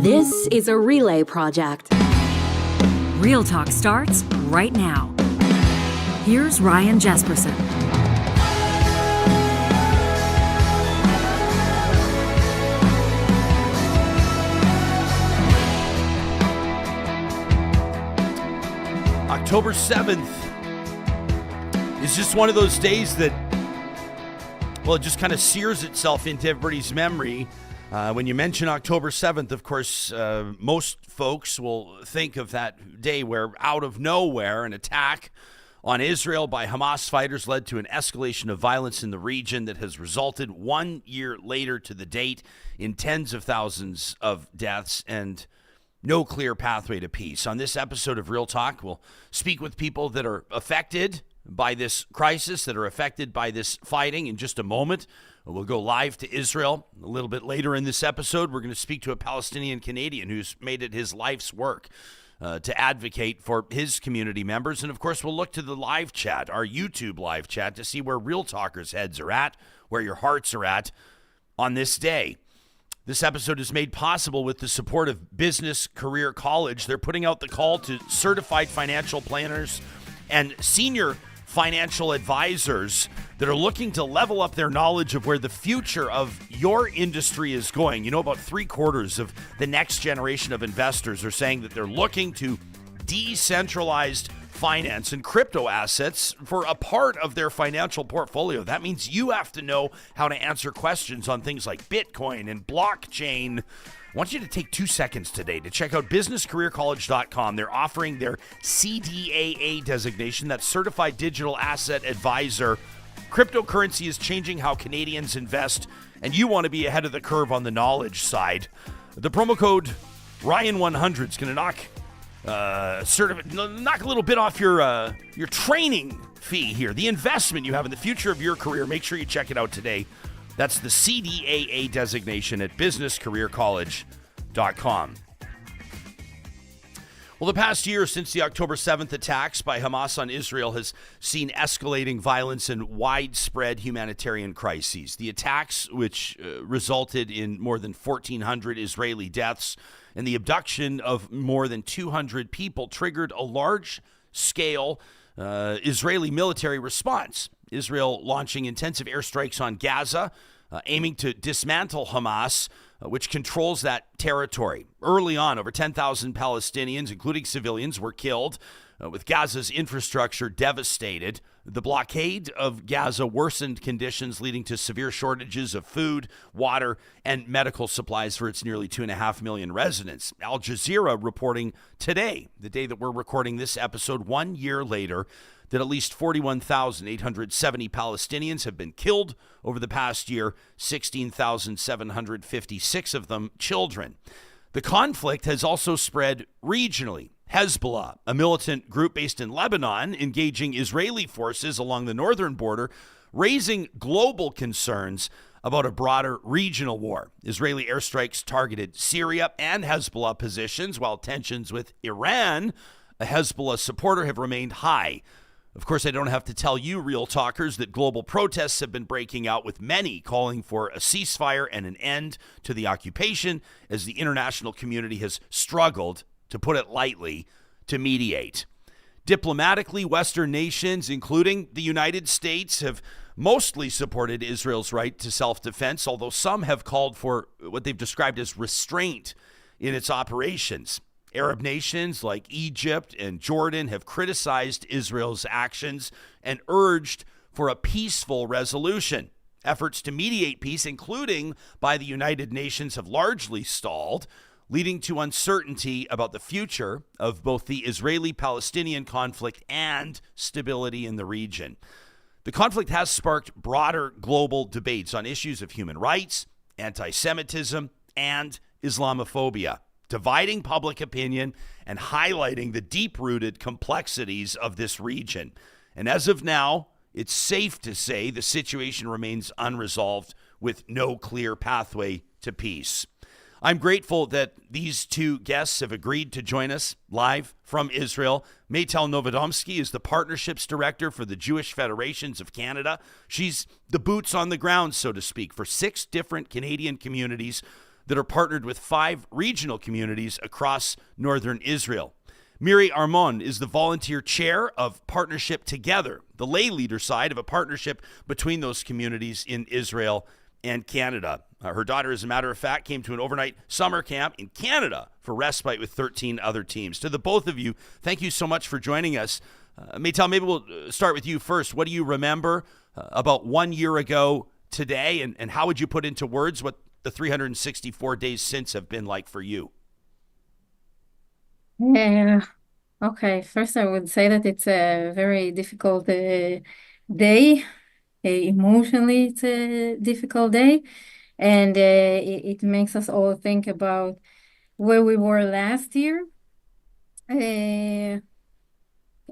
This is a Relay project. Real Talk starts right now. Here's Ryan Jesperson. October 7th is just one of those days that, well, it just kind of sears itself into everybody's memory. When you mention October 7th, of course, most folks will think of that day where out of nowhere an attack on Israel by Hamas fighters led to an escalation of violence in the region that has resulted 1 year later to the date in tens of thousands of deaths and no clear pathway to peace. On this episode of Real Talk, we'll speak with people that are affected by this crisis, that are affected by this fighting in just a moment. We'll go live to Israel a little bit later in this episode. We're going to speak to a Palestinian-Canadian who's made it his life's work to advocate for his community members. And, of course, we'll look to the live chat, our YouTube live chat, to see where Real Talkers' heads are at, where your hearts are at on this day. This episode is made possible with the support of Business Career College. They're putting out the call to certified financial planners and senior financial advisors that are looking to level up their knowledge of where the future of your industry is going. You know, about 3/4 of the next generation of investors are saying that they're looking to decentralized finance and crypto assets for a part of their financial portfolio. That means you have to know how to answer questions on things like Bitcoin and blockchain. I want you to take 2 seconds today to check out businesscareercollege.com. They're offering their CDAA designation, that's Certified Digital Asset Advisor. Cryptocurrency is changing how Canadians invest, and you want to be ahead of the curve on the knowledge side. The promo code Ryan100 is going to knock a little bit off your training fee here, the investment you have in the future of your career. Make sure you check it out today. That's the CDAA designation at businesscareercollege.com. Well, the past year since the October 7th attacks by Hamas on Israel has seen escalating violence and widespread humanitarian crises. The attacks, which resulted in more than 1,400 Israeli deaths and the abduction of more than 200 people, triggered a large-scale Israeli military response. Israel launching intensive airstrikes on Gaza, aiming to dismantle Hamas, which controls that territory. Early on, over 10,000 Palestinians, including civilians, were killed, with Gaza's infrastructure devastated. The blockade of Gaza worsened conditions, leading to severe shortages of food, water, and medical supplies for its nearly 2.5 million residents. Al Jazeera reporting today, the day that we're recording this episode, 1 year later, that at least 41,870 Palestinians have been killed over the past year, 16,756 of them children. The conflict has also spread regionally. Hezbollah, a militant group based in Lebanon, engaging Israeli forces along the northern border, raising global concerns about a broader regional war. Israeli airstrikes targeted Syria and Hezbollah positions, while tensions with Iran, a Hezbollah supporter, have remained high. Of course, I don't have to tell you, Real Talkers, that global protests have been breaking out, with many calling for a ceasefire and an end to the occupation, as the international community has struggled, to put it lightly, to mediate. Diplomatically, Western nations, including the United States, have mostly supported Israel's right to self-defense, although some have called for what they've described as restraint in its operations. Arab nations like Egypt and Jordan have criticized Israel's actions and urged for a peaceful resolution. Efforts to mediate peace, including by the United Nations, have largely stalled, leading to uncertainty about the future of both the Israeli-Palestinian conflict and stability in the region. The conflict has sparked broader global debates on issues of human rights, anti-Semitism, and Islamophobia, dividing public opinion and highlighting the deep-rooted complexities of this region. And as of now, it's safe to say the situation remains unresolved, with no clear pathway to peace. I'm grateful that these two guests have agreed to join us live from Israel. Meytal Novidomsky is the Partnerships Director for the Jewish Federations of Canada. She's the boots on the ground, so to speak, for 6 different Canadian communities that are partnered with 5 regional communities across northern Israel. Miri Armon is the volunteer chair of Partnership Together, the lay leader side of a partnership between those communities in Israel and Canada. Her daughter, as a matter of fact, came to an overnight summer camp in Canada for respite with 13 other teams. To the both of you, thank you so much for joining us. Meytal, maybe we'll start with you first. What do you remember about 1 year ago today, and how would you put into words what the 364 days since have been like for you? Yeah. Okay. First, I would say that it's a very difficult day. Emotionally, it's a difficult day, and it makes us all think about where we were last year.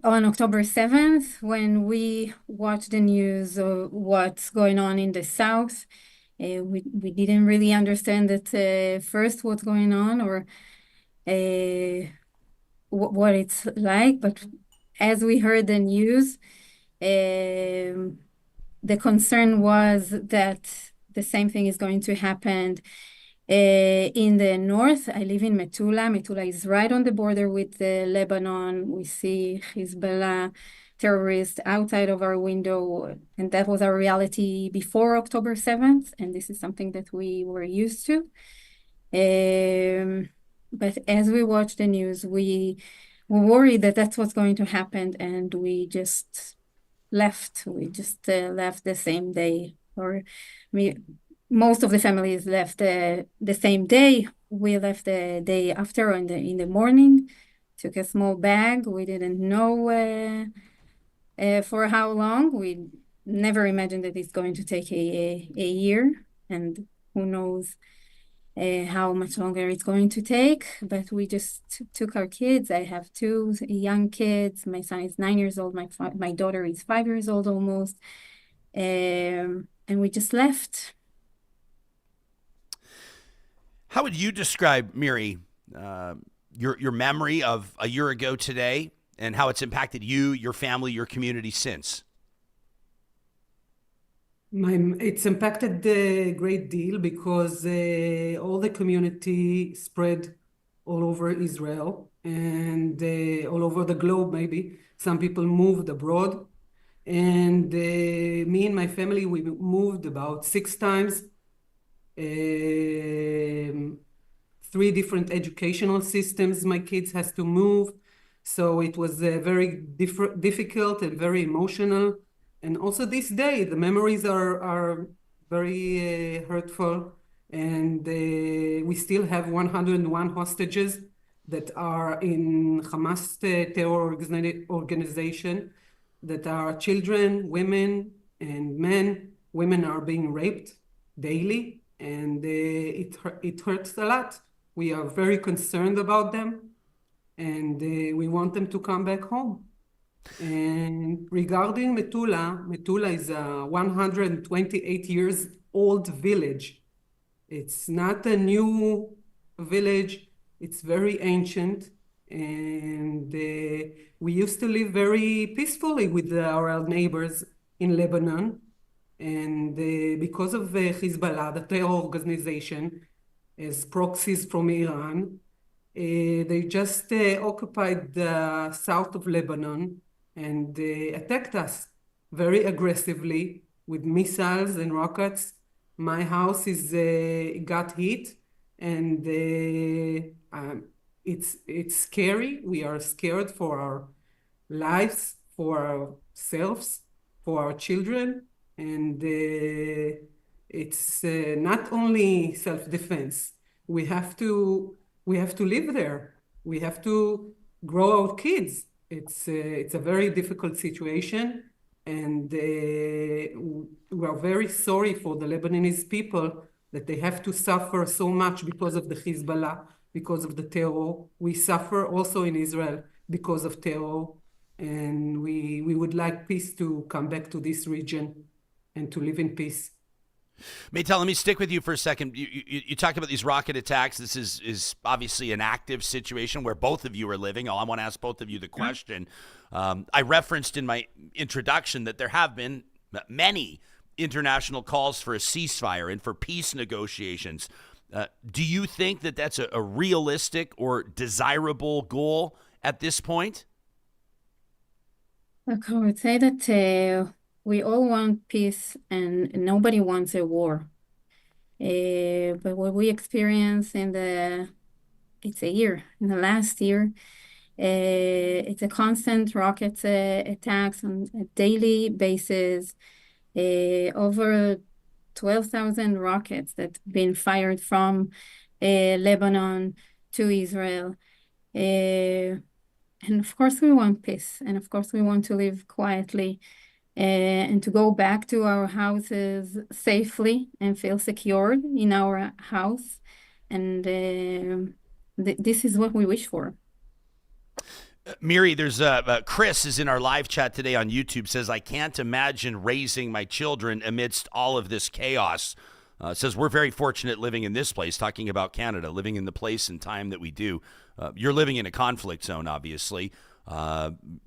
On October 7th, when we watched the news of what's going on in the South, we didn't really understand that first what's going on or what it's like. But as we heard the news, the concern was that the same thing is going to happen in the north. I live in Metula. Metula is right on the border with Lebanon. We see Hezbollah terrorists outside of our window, and that was our reality before October 7th, and this is something that we were used to. But as we watch the news, we were worried that that's what's going to happen, and we just left. We just left the same day, or most of the families left the same day. We left the day after in the morning. Took a small bag. We didn't know for how long. We never imagined that it's going to take a year, and who knows how much longer it's going to take. But we just took our kids. I have 2 young kids. My son is 9 years old. My daughter is 5 years old almost. And we just left. How would you describe, Miri, your memory of a year ago today and how it's impacted you, your family, your community since? It's impacted a great deal because all the community spread all over Israel and all over the globe, maybe. Some people moved abroad. And me and my family, we moved about 6 times. 3 different educational systems my kids has to move. So it was very difficult and very emotional. And also this day, the memories are very hurtful. And we still have 101 hostages that are in Hamas terror organization, that are children, women, and men. Women are being raped daily, and it hurts a lot. We are very concerned about them, and we want them to come back home. And regarding Metula is a 128 years old village. It's not a new village. It's very ancient. And we used to live very peacefully with our neighbors in Lebanon. And because of Hezbollah, the terror organization, as proxies from Iran, they just occupied the south of Lebanon and attacked us very aggressively with missiles and rockets. My house got hit, and it's scary. We are scared for our lives, for ourselves, for our children, and it's not only self-defense. We have to live there. We have to grow our kids. It's a very difficult situation, and we are very sorry for the Lebanese people that they have to suffer so much because of the Hezbollah, because of the terror. We suffer also in Israel because of terror, and we would like peace to come back to this region and to live in peace. Meytal, let me stick with you for a second. You talked about these rocket attacks. This is obviously an active situation where both of you are living. I want to ask both of you the question. I referenced in my introduction that there have been many international calls for a ceasefire and for peace negotiations. Do you think that that's a realistic or desirable goal at this point? Look, I would say that we all want peace and nobody wants a war. But what we experience in the last year, it's a constant rocket attacks on a daily basis, over 12,000 rockets that have been fired from Lebanon to Israel. And of course, we want peace. And of course, we want to live quietly and to go back to our houses safely and feel secured in our house. And this is what we wish for. Miri, there's Chris is in our live chat today on YouTube, says, I can't imagine raising my children amidst all of this chaos. Says, we're very fortunate living in this place, talking about Canada, living in the place and time that we do. You're living in a conflict zone, obviously.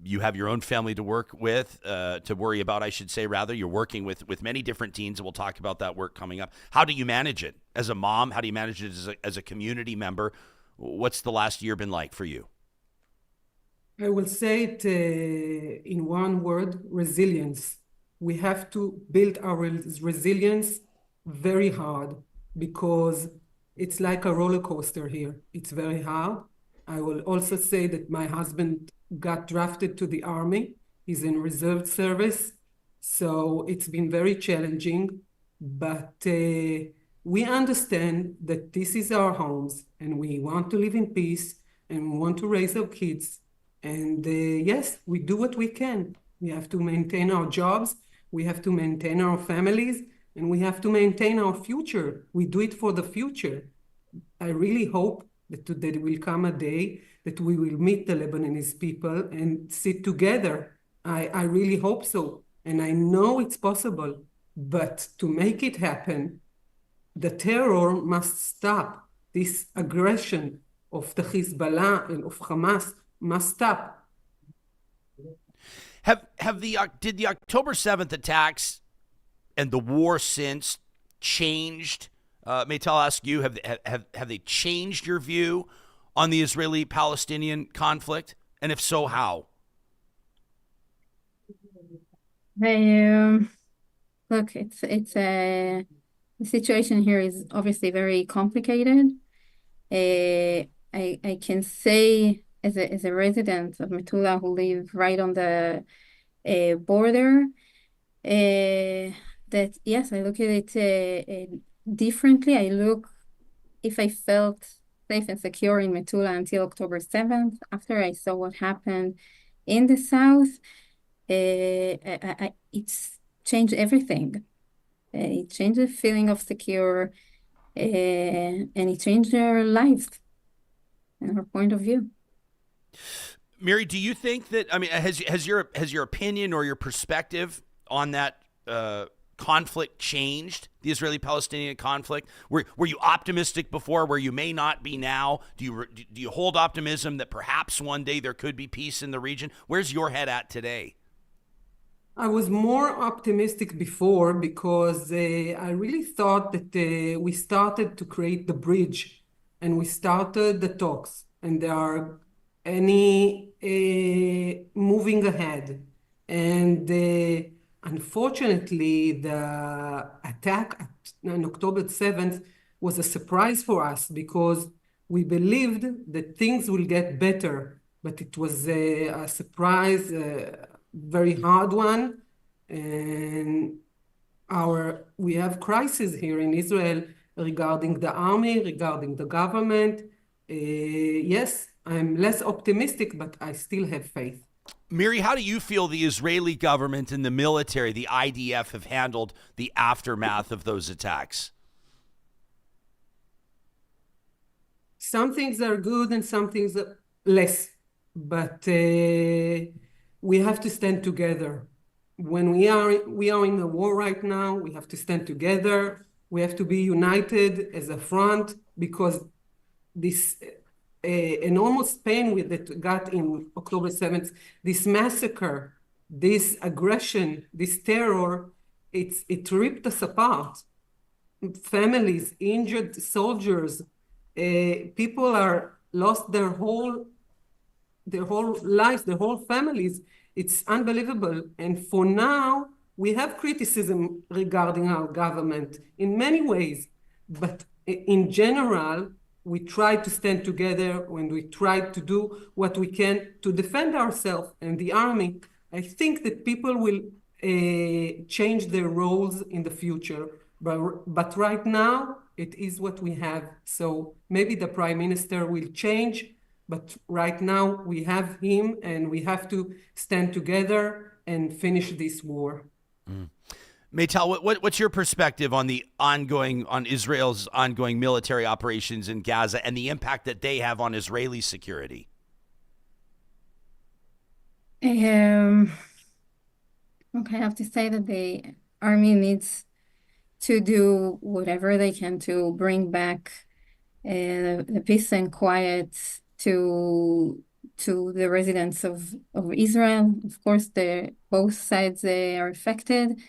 You have your own family to work with, to worry about, I should say, rather. You're working with many different teams, and we'll talk about that work coming up. How do you manage it as a mom? How do you manage it as a community member? What's the last year been like for you? I will say it in one word, resilience. We have to build our resilience very hard because it's like a roller coaster here. It's very hard. I will also say that my husband got drafted to the army. He's in reserve service. So it's been very challenging, but we understand that this is our homes and we want to live in peace and we want to raise our kids. And yes, we do what we can. We have to maintain our jobs. We have to maintain our families, and we have to maintain our future. We do it for the future. I really hope that there will come a day that we will meet the Lebanese people and sit together. I really hope so. And I know it's possible. But to make it happen, the terror must stop. This aggression of the Hezbollah and of Hamas must stop. Did the October 7th attacks and the war since changed? Meytal, I'll ask you, have they changed your view on the Israeli-Palestinian conflict? And if so, how? Look, the situation here is obviously very complicated. I can say as a resident of Metula who live right on the border, that yes, I look at it differently. If I felt safe and secure in Metula until October 7th, after I saw what happened in the south, it's changed everything. It changed the feeling of secure, and it changed our lives and our point of view. Miri, do you think that, I mean, has your opinion or your perspective on that conflict changed, the Israeli-Palestinian conflict? Were you optimistic before where you may not be now? Do you hold optimism that perhaps one day there could be peace in the region? Where's your head at today? I was more optimistic before because I really thought that we started to create the bridge and we started the talks and there are any moving ahead. And unfortunately, the attack on October 7th was a surprise for us because we believed that things will get better, but it was a surprise, very hard one. And we have crisis here in Israel regarding the army, regarding the government. Yes, I'm less optimistic, but I still have faith. Miri, how do you feel the Israeli government and the military, the IDF, have handled the aftermath of those attacks? Some things are good and some things are less, but we have to stand together. When we are in a war right now, we have to stand together. We have to be united as a front because this enormous pain that got in October 7th, this massacre, this aggression, this terror, it ripped us apart. families, injured soldiers. People are lost their whole lives, their whole families. It's unbelievable. And for now, we have criticism regarding our government in many ways. But in general, we try to stand together when we try to do what we can to defend ourselves and the army. I think that people will change their roles in the future. But right now, it is what we have. So maybe the prime minister will change, but right now we have him and we have to stand together and finish this war. Meytal, what's your perspective on on Israel's ongoing military operations in Gaza and the impact that they have on Israeli security? Okay, I have to say that the army needs to do whatever they can to bring back the peace and quiet to the residents of Israel. Of course, both sides are affected,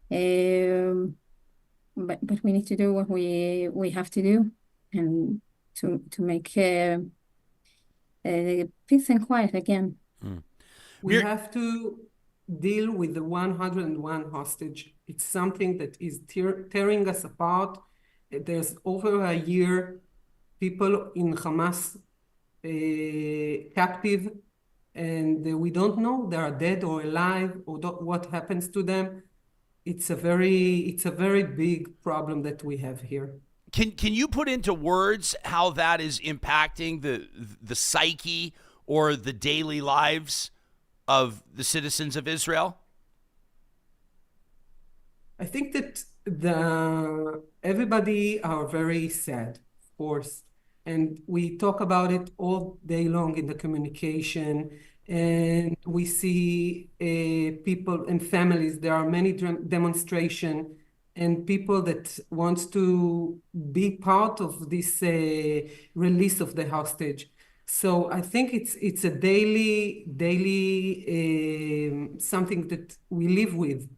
but we need to do what we have to do, and to make peace and quiet again. We have to deal with the 101 hostage. It's something that is tearing us apart. There's over a year people in Hamas captive, and we don't know they are dead or alive or what happens to them. It's a very big problem that we have here. Can you put into words how that is impacting the psyche or the daily lives of the citizens of Israel? I think that everybody are very sad, of course, and we talk about it all day long in the communication, and we see people and families. There are many demonstrations and people that want to be part of this release of the hostage. So I think it's a daily something that we live with,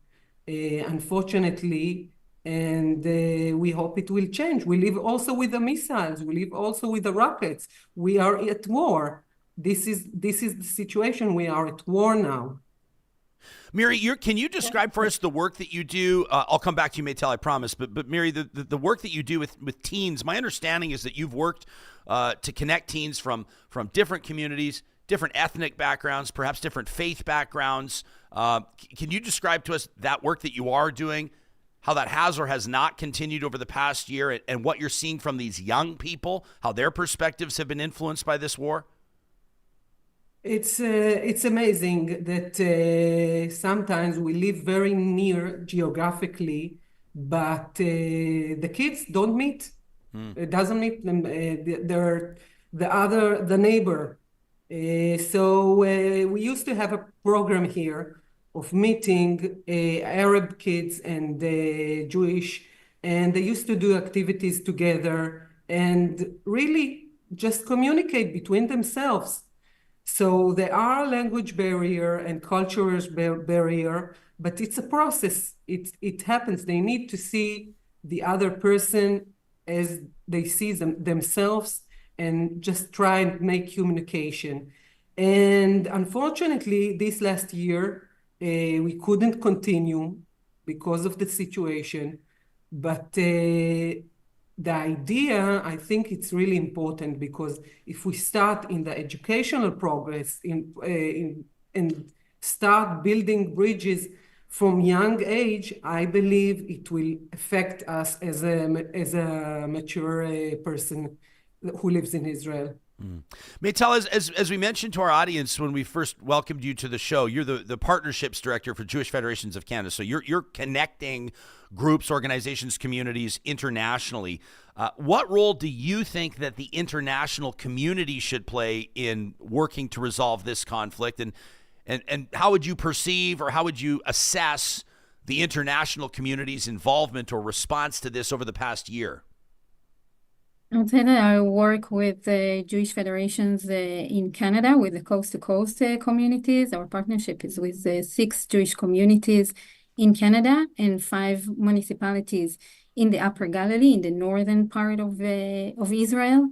unfortunately, and we hope it will change. We live also with the missiles. We live also with the rockets. We are at war. This is the situation. We are at war now. Miri, can you describe for us the work that you do? I'll come back to you, Meytal, I promise. But Miri, the work that you do with teens, my understanding is that you've worked to connect teens from different communities, different ethnic backgrounds, perhaps different faith backgrounds. Can you describe to us that work that you are doing, how that has or has not continued over the past year, and what you're seeing from these young people, how their perspectives have been influenced by this war? It's amazing that sometimes we live very near geographically, but the kids don't meet. It doesn't meet them. They're the neighbor. So we used to have a program here of meeting Arab kids and Jewish, and they used to do activities together and really just communicate between themselves. So there are language barrier and cultural barrier, but it's a process. It happens. They need to see the other person as they see themselves and just try and make communication. And unfortunately, this last year, we couldn't continue because of the situation. But the idea, I think it's really important, because if we start in the educational progress and start building bridges from young age, I believe it will affect us as a mature person who lives in Israel. Meytal, as we mentioned to our audience when we first welcomed you to the show, you're the partnerships director for Jewish Federations of Canada. So you're connecting groups, organizations, communities internationally. What role do you think that the international community should play in working to resolve this conflict? And how would you perceive, or how would you assess the international community's involvement or response to this over the past year? I would say that I work with Jewish federations in Canada with the coast-to-coast communities. Our partnership is with 6 Jewish communities in Canada and 5 municipalities in the Upper Galilee, in the northern part of Israel.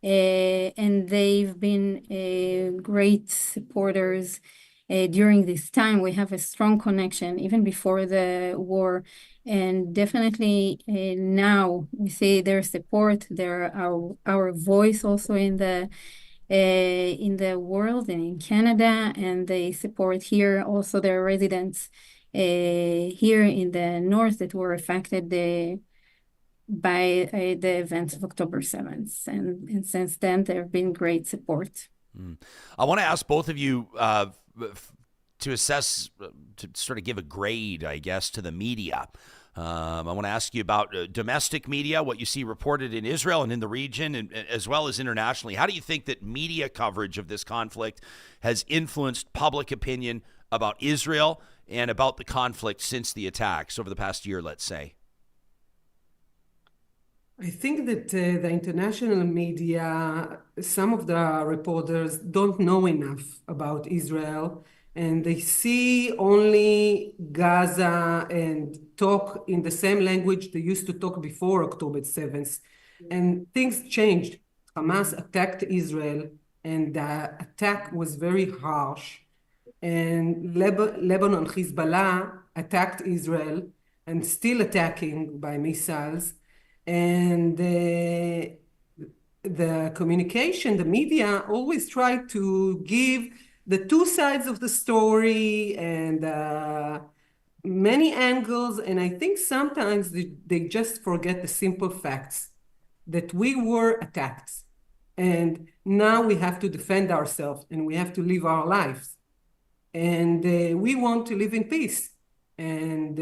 And they've been great supporters during this time. We have a strong connection even before the war, and definitely now we see their support. They're our voice also in the world and in Canada, and they support here also their residents here in the north that were affected by the events of October 7th. And since then, there have been great support. I want to ask both of you to assess, to sort of give a grade, I guess, to the media. I want to ask you about domestic media, what you see reported in Israel and in the region, and as well as internationally. How do you think that media coverage of this conflict has influenced public opinion about Israel and about the conflict since the attacks over the past year, let's say? I think that the international media, some of the reporters don't know enough about Israel, and they see only Gaza and talk in the same language they used to talk before October 7th. And things changed. Hamas attacked Israel, and the attack was very harsh. And Lebanon, Hezbollah attacked Israel and still attacking by missiles. And the communication, the media always try to give the two sides of the story and many angles. And I think sometimes they just forget the simple facts that we were attacked. And now we have to defend ourselves and we have to live our lives. And we want to live in peace. And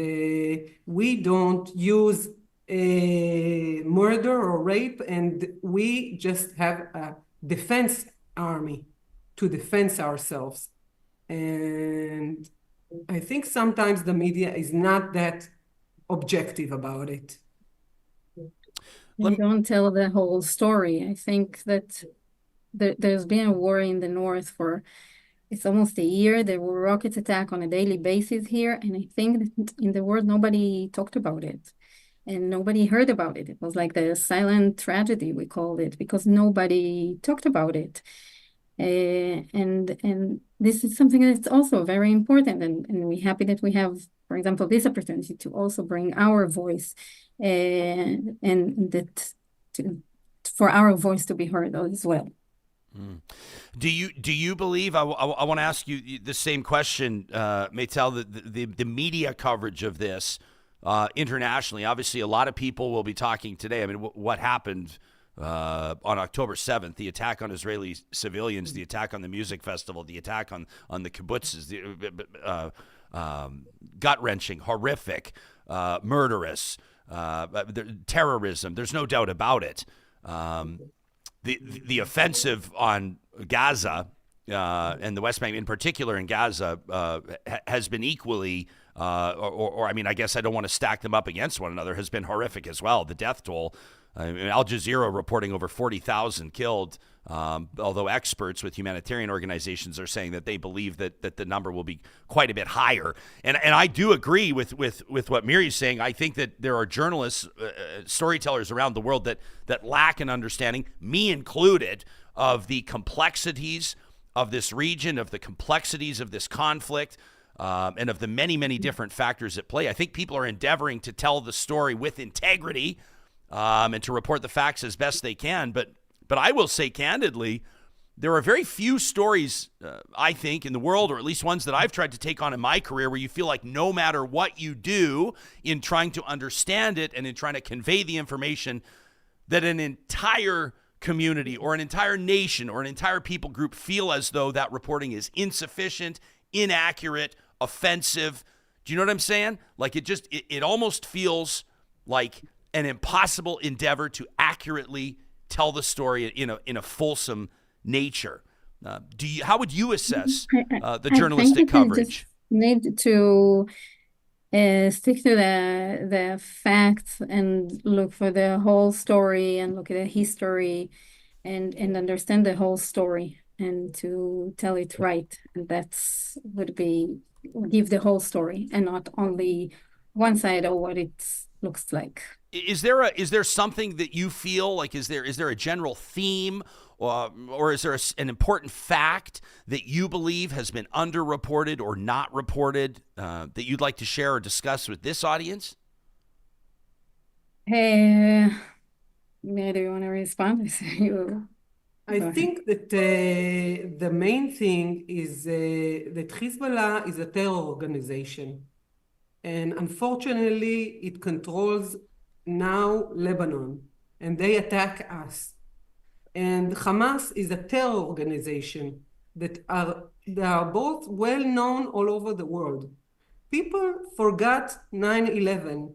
we don't use murder or rape, and we just have a defense army to defend ourselves. And I think sometimes the media is not that objective about it. They don't tell the whole story. I think that there's been a war in the north for it's almost a year. There were rocket attacks on a daily basis here, and I think that in the world nobody talked about it. And nobody heard about it. It was like the silent tragedy, we called it, because nobody talked about it. And this is something that's also very important. And we're happy that we have, for example, this opportunity to also bring our voice and that for our voice to be heard as well. Do you believe, I want to ask you the same question, Meytal, the media coverage of this internationally? Obviously, a lot of people will be talking today. I mean, what happened on October 7th, the attack on Israeli civilians, the attack on the music festival, the attack on the kibbutzes, gut-wrenching, horrific, murderous, terrorism. There's no doubt about it. The offensive on Gaza and the West Bank, in particular in Gaza, has been equally, or I mean, I guess I don't want to stack them up against one another, has been horrific as well. The death toll, I mean, Al Jazeera reporting over 40,000 killed, although experts with humanitarian organizations are saying that they believe that the number will be quite a bit higher. And I do agree with what Miri's saying. I think that there are journalists, storytellers around the world that lack an understanding, me included, of the complexities of this region, of the complexities of this conflict, and of the many, many different factors at play. I think people are endeavoring to tell the story with integrity and to report the facts as best they can. But I will say candidly, there are very few stories, I think, in the world, or at least ones that I've tried to take on in my career, where you feel like no matter what you do in trying to understand it and in trying to convey the information, that an entire community or an entire nation or an entire people group feel as though that reporting is insufficient, inaccurate, offensive. Do you know what I'm saying? Like it almost feels like an impossible endeavor to accurately tell the story in a fulsome nature. How would you assess the journalistic coverage? Need to stick to the facts and look for the whole story and look at the history and understand the whole story and to tell it right. And would be give the whole story and not only one side or what it's looks like. Is there something that you feel like is there a general theme or is there an important fact that you believe has been underreported or not reported that you'd like to share or discuss with this audience? Hey, Mary, do you want to respond? You I go ahead. think that the main thing is that Hezbollah is a terror organization. And unfortunately, it controls now Lebanon, and they attack us. And Hamas is a terror organization they are both well known all over the world. People forgot 9/11,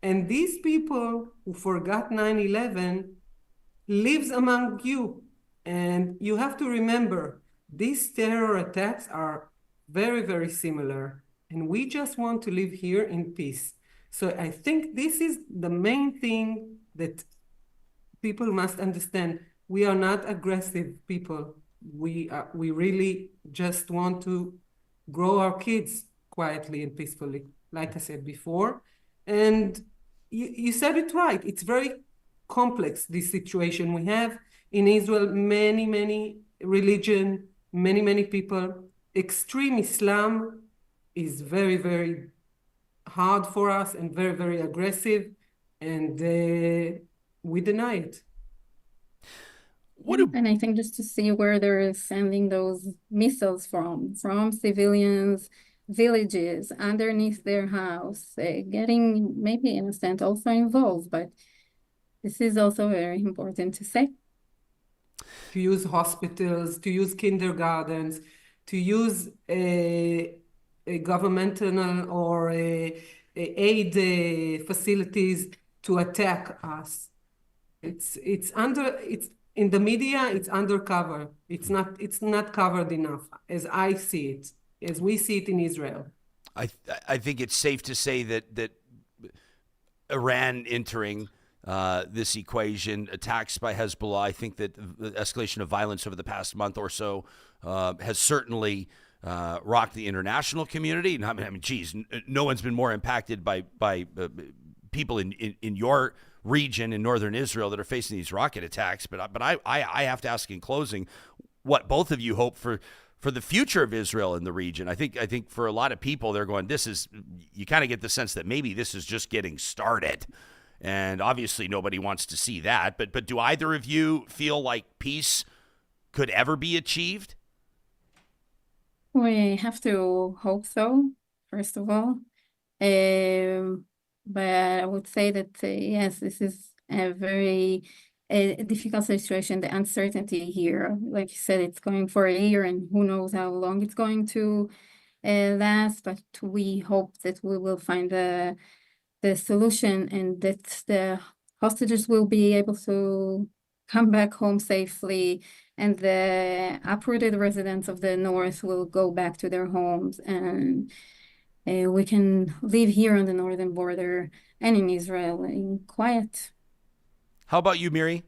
and these people who forgot 9/11 lives among you. And you have to remember, these terror attacks are very, very similar. And we just want to live here in peace. So I think this is the main thing that people must understand. We are not aggressive people. We really just want to grow our kids quietly and peacefully, like I said before. And you said it right. It's very complex, this situation. We have in Israel many, many religion, many, many people. Extreme Islam is very, very hard for us and very, very aggressive, and we deny it. And I think just to see where they're sending those missiles from civilians, villages, underneath their house, getting maybe innocent also involved, but this is also very important to say. To use hospitals, to use kindergartens, to use a governmental or aid facilities to attack us. It's in the media. It's undercover. It's not covered enough, as I see it, as we see it in Israel. I think it's safe to say that Iran entering this equation, attacks by Hezbollah, I think that the escalation of violence over the past month or so has certainly rocked the international community. And I mean, geez, no one's been more impacted by people in your region in northern Israel that are facing these rocket attacks. But I have to ask in closing, what both of you hope for the future of Israel in the region. I think for a lot of people, they're going, you kind of get the sense that maybe this is just getting started. And obviously nobody wants to see that. But do either of you feel like peace could ever be achieved? We have to hope so, first of all. But I would say that, yes, this is a very difficult situation. The uncertainty here, like you said, it's going for a year and who knows how long it's going to last. But we hope that we will find the solution and that the hostages will be able to come back home safely, and the uprooted residents of the north will go back to their homes, and we can live here on the northern border and in Israel in quiet. How about you, Miri?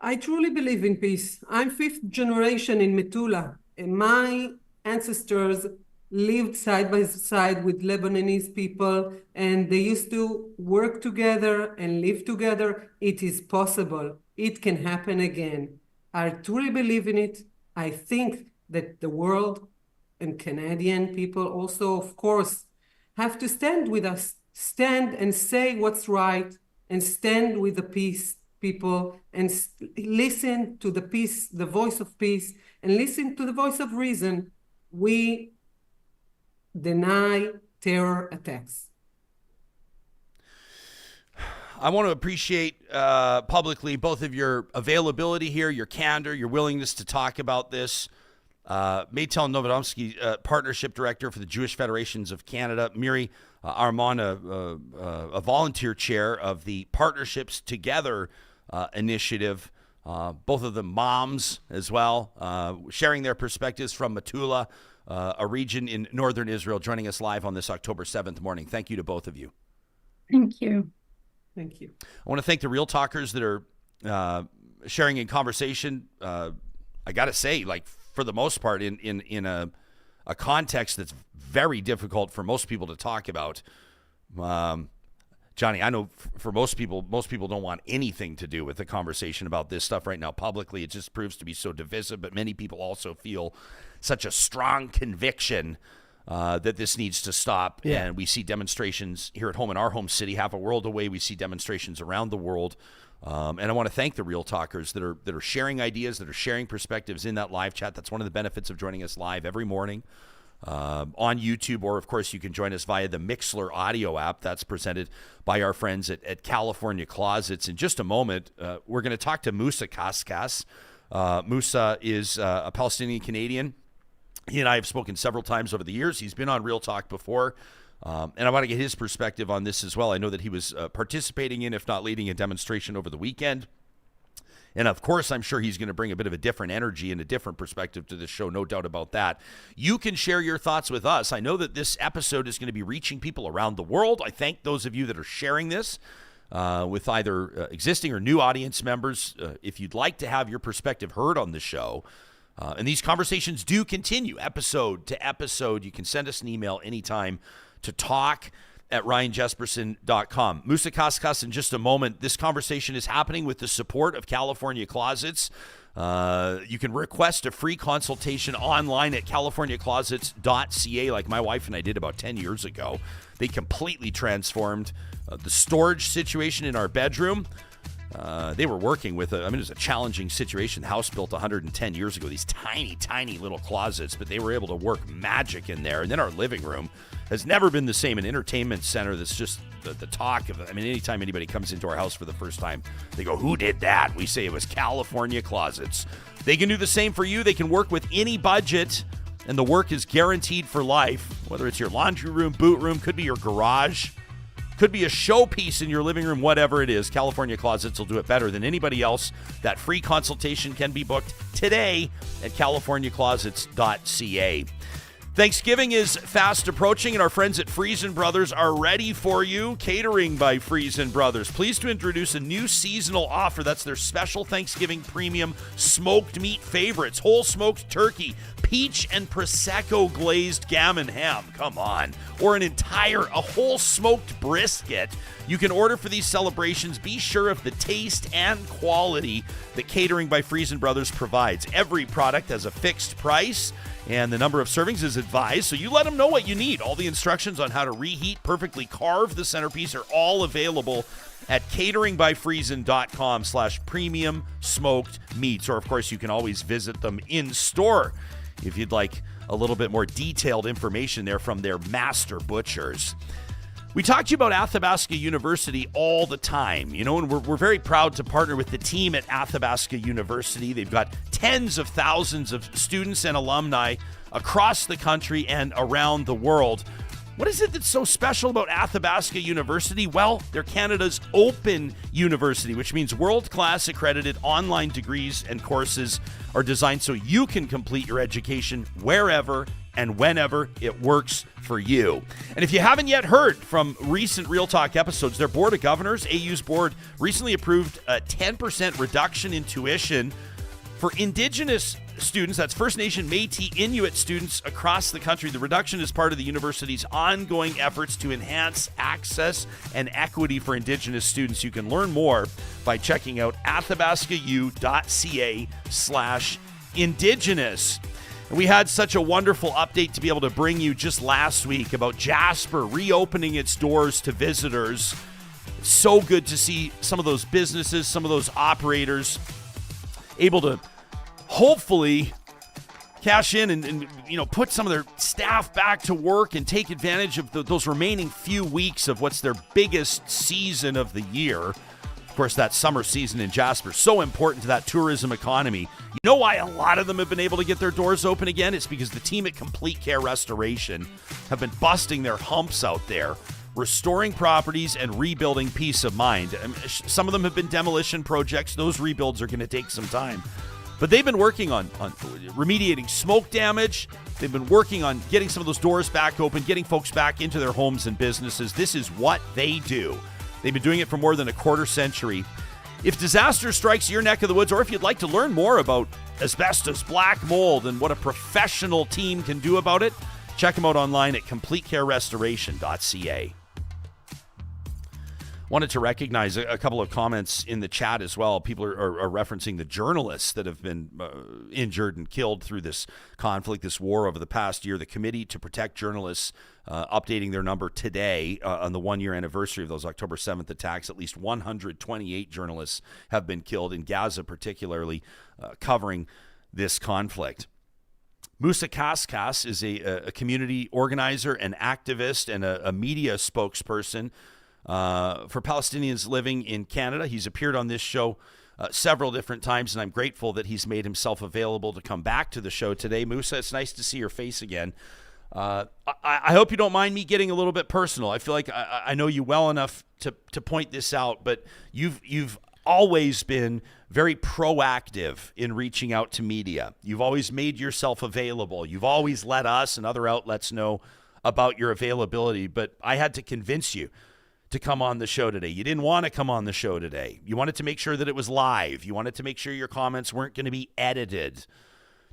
I truly believe in peace. I'm fifth generation in Metula, and my ancestors lived side by side with Lebanese people, and they used to work together and live together. It is possible. It can happen again. I truly believe in it. I think that the world and Canadian people also, of course, have to stand with us, stand and say what's right, and stand with the peace people, and listen to the peace, the voice of peace, and listen to the voice of reason. We deny terror attacks. I want to appreciate publicly both of your availability here, your candor, your willingness to talk about this. Meytal Novidomsky, Partnership Director for the Jewish Federations of Canada. Miri, Armon, a volunteer chair of the Partnerships Together initiative. Both of them moms as well, sharing their perspectives from Metula, a region in northern Israel, joining us live on this October 7th morning. Thank you to both of you. Thank you. Thank you. I want to thank the Real Talkers that are sharing in conversation. I got to say, like, for the most part, in a context that's very difficult for most people to talk about. Johnny, I know for most people don't want anything to do with the conversation about this stuff right now publicly. It just proves to be so divisive, but many people also feel such a strong conviction that this needs to stop. Yeah. And we see demonstrations here at home in our home city, half a world away. We see demonstrations around the world. And I want to thank the Real Talkers that are sharing ideas, that are sharing perspectives in that live chat. That's one of the benefits of joining us live every morning on YouTube, or of course you can join us via the Mixler audio app that's presented by our friends at California Closets. In just a moment, we're going to talk to Mousa Qasqas. Mousa is a Palestinian-Canadian. He and I have spoken several times over the years. He's been on Real Talk before, and I want to get his perspective on this as well. I know that he was participating in, if not leading, a demonstration over the weekend. And of course, I'm sure he's going to bring a bit of a different energy and a different perspective to this show, no doubt about that. You can share your thoughts with us. I know that this episode is going to be reaching people around the world. I thank those of you that are sharing this with either existing or new audience members. If you'd like to have your perspective heard on the show, and these conversations do continue episode to episode, you can send us an email anytime to talk@ryanjesperson.com. Mousa Qasqas, in just a moment. This conversation is happening with the support of California Closets. You can request a free consultation online at californiaclosets.ca, like my wife and I did about 10 years ago. They completely transformed the storage situation in our bedroom. They were working with it was a challenging situation. The house built 110 years ago, these tiny, tiny little closets, but they were able to work magic in there. And then our living room has never been the same. An entertainment center that's just the talk of, anytime anybody comes into our house for the first time, they go, "Who did that?" We say it was California Closets. They can do the same for you. They can work with any budget, and the work is guaranteed for life. Whether it's your laundry room, boot room, could be your garage, could be a showpiece in your living room, whatever it is, California Closets will do it better than anybody else. That free consultation can be booked today at californiaclosets.ca. Thanksgiving is fast approaching, and our friends at Friesen Brothers are ready for you. Catering by Friesen Brothers. Pleased to introduce a new seasonal offer. That's their special Thanksgiving premium smoked meat favorites. Whole smoked turkey, peach and Prosecco glazed gammon ham. Come on. Or a whole smoked brisket. You can order for these celebrations. Be sure of the taste and quality that Catering by Friesen Brothers provides. Every product has a fixed price, and the number of servings is advised, so you let them know what you need. All the instructions on how to reheat, perfectly carve the centerpiece are all available at cateringbyfriesen.com/premium smoked meats. Or, of course, you can always visit them in store if you'd like a little bit more detailed information there from their master butchers. We talk to you about Athabasca University all the time, and we're very proud to partner with the team at Athabasca University. They've got tens of thousands of students and alumni across the country and around the world. What is it that's so special about Athabasca University? Well, they're Canada's open university, which means world-class accredited online degrees and courses are designed so you can complete your education wherever and whenever it works for you. And if you haven't yet heard from recent Real Talk episodes, their Board of Governors, AU's board, recently approved a 10% reduction in tuition for Indigenous students, that's First Nation, Métis, Inuit students across the country. The reduction is part of the university's ongoing efforts to enhance access and equity for Indigenous students. You can learn more by checking out athabascau.ca/Indigenous. And we had such a wonderful update to be able to bring you just last week about Jasper reopening its doors to visitors. It's so good to see some of those businesses, some of those operators able to hopefully cash in and put some of their staff back to work and take advantage of those remaining few weeks of what's their biggest season of the year. Of course, that summer season in Jasper, so important to that tourism economy. You know why a lot of them have been able to get their doors open again? It's because the team at Complete Care Restoration have been busting their humps out there, restoring properties and rebuilding peace of mind. Some of them have been demolition projects. Those rebuilds are going to take some time. But they've been working on remediating smoke damage. They've been working on getting some of those doors back open, getting folks back into their homes and businesses. This is what they do. They've been doing it for more than a quarter century. If disaster strikes your neck of the woods, or if you'd like to learn more about asbestos, black mold, and what a professional team can do about it, check them out online at completecarerestoration.ca. Wanted to recognize a couple of comments in the chat as well. People are referencing the journalists that have been injured and killed through this conflict, this war over the past year. The Committee to Protect Journalists updating their number today on the one-year anniversary of those October 7th attacks. At least 128 journalists have been killed in Gaza, particularly covering this conflict. Mousa Qasqas is a community organizer, an activist, and a media spokesperson for Palestinians living in Canada. He's appeared on this show several different times, and I'm grateful that he's made himself available to come back to the show today. Mousa, it's nice to see your face again. I hope you don't mind me getting a little bit personal. I feel like I know you well enough to point this out, but you've always been very proactive in reaching out to media. You've always made yourself available. You've always let us and other outlets know about your availability, but I had to convince you to come on the show today. You didn't want to come on the show today. You wanted to make sure that it was live. You wanted to make sure your comments weren't going to be edited.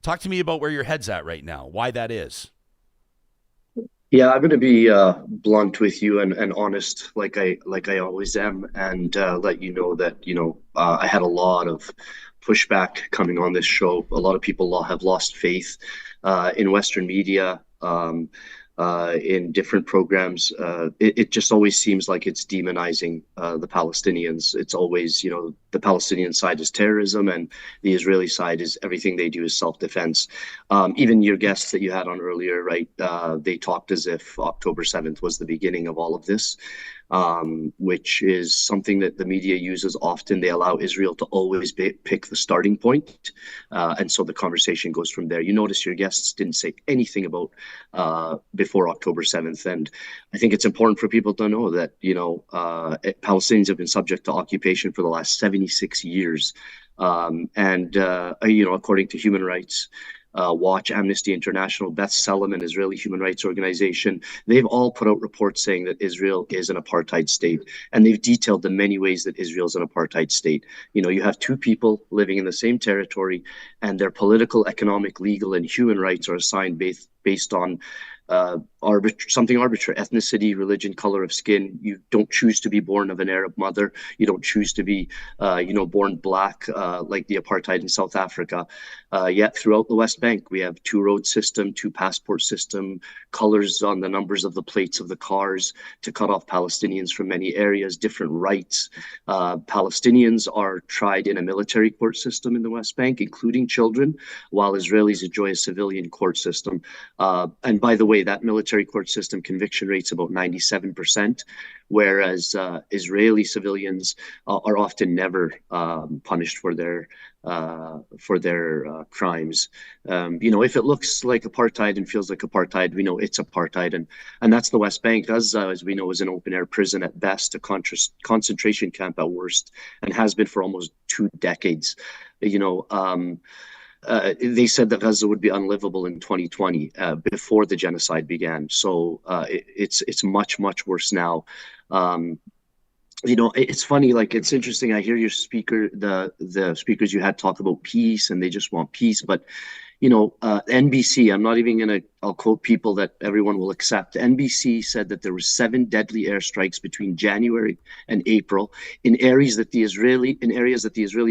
Talk to me about where your head's at right now, why that is. Yeah, I'm going to be blunt with you and honest, like I always am, and let you know that I had a lot of pushback coming on this show. A lot of people have lost faith in Western media, in different programs. It just always seems like it's demonizing the Palestinians. It's always, the Palestinian side is terrorism and the Israeli side is everything they do is self-defense. Even your guests that you had on earlier, right, they talked as if October 7th was the beginning of all of this, which is something that the media uses often. They allow Israel to always pick the starting point, and so the conversation goes from there. You notice your guests didn't say anything about before October 7th, and I think it's important for people to know that Palestinians have been subject to occupation for the last 76 years, and according to Human Rights Watch, Amnesty International, Beth Salem, an Israeli human rights organization, they've all put out reports saying that Israel is an apartheid state, and they've detailed the many ways that Israel is an apartheid state. You have two people living in the same territory, and their political, economic, legal, and human rights are assigned based on something arbitrary: ethnicity, religion, color of skin. You don't choose to be born of an Arab mother. You don't choose to be, born black like the apartheid in South Africa. Yet throughout the West Bank, we have two road system, two passport system, colors on the numbers of the plates of the cars to cut off Palestinians from many areas, different rights. Palestinians are tried in a military court system in the West Bank, including children, while Israelis enjoy a civilian court system. And by the way, that military court system conviction rate's about 97%, whereas Israeli civilians are often never punished for their crimes. If it looks like apartheid and feels like apartheid, we know it's apartheid, and that's the West Bank. Gaza, as we know, is an open-air prison at best, a concentration camp at worst, and has been for almost 2 decades. They said that Gaza would be unlivable in 2020 before the genocide began. So it's much, much worse now. It's funny, it's interesting. I hear your the speakers you had talk about peace, and they just want peace. But, NBC, I'll quote people that everyone will accept. NBC said that there were 7 deadly airstrikes between January and April in areas that the Israeli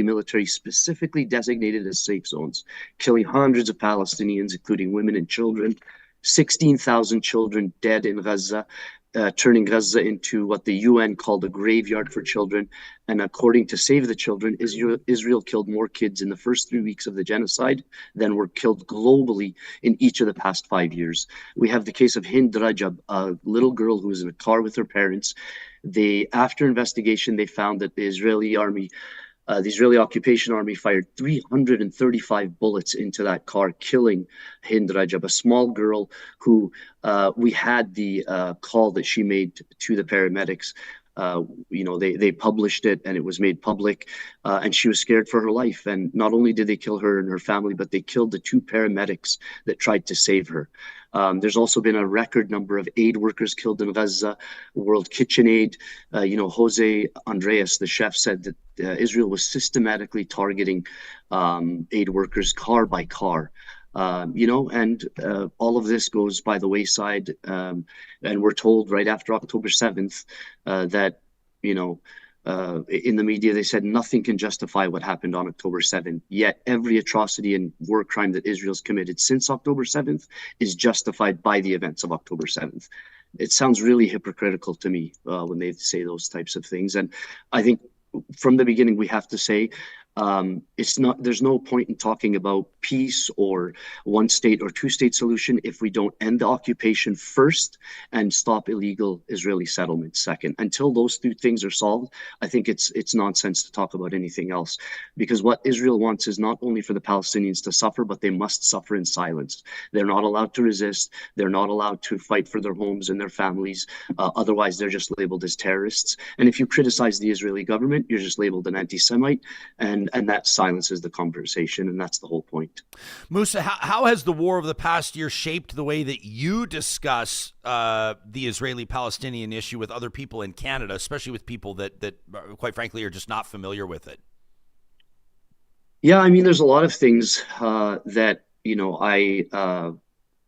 military specifically designated as safe zones, killing hundreds of Palestinians, including women and children, 16,000 children dead in Gaza, turning Gaza into what the UN called a graveyard for children. And according to Save the Children, Israel killed more kids in the first 3 weeks of the genocide than were killed globally in each of the past 5 years. We have the case of Hind Rajab, a little girl who was in a car with her parents. After investigation, they found that the Israeli occupation army fired 335 bullets into that car, killing Hind Rajab, a small girl who we had the call that she made to the paramedics. They published it and it was made public, and she was scared for her life. And not only did they kill her and her family, but they killed the 2 paramedics that tried to save her. There's also been a record number of aid workers killed in Gaza. World Kitchen Aid, Jose Andreas, the chef, said that Israel was systematically targeting aid workers car by car. And all of this goes by the wayside. And we're told right after October 7th that in the media, they said nothing can justify what happened on October 7th. Yet every atrocity and war crime that Israel's committed since October 7th is justified by the events of October 7th. It sounds really hypocritical to me when they say those types of things. And I think from the beginning, we have to say, there's no point in talking about peace or one state or two state solution if we don't end the occupation first and stop illegal Israeli settlements second. Until those two things are solved, I think it's nonsense to talk about anything else, because what Israel wants is not only for the Palestinians to suffer, but they must suffer in silence. They're not allowed to resist. They're not allowed to fight for their homes and their families. Otherwise, they're just labeled as terrorists. And if you criticize the Israeli government, you're just labeled an anti-Semite. And that silences the conversation, and that's the whole point. Mousa, how has the war of the past year shaped the way that you discuss the Israeli-Palestinian issue with other people in Canada, especially with people that quite frankly, are just not familiar with it? Yeah, I mean, there's a lot of things that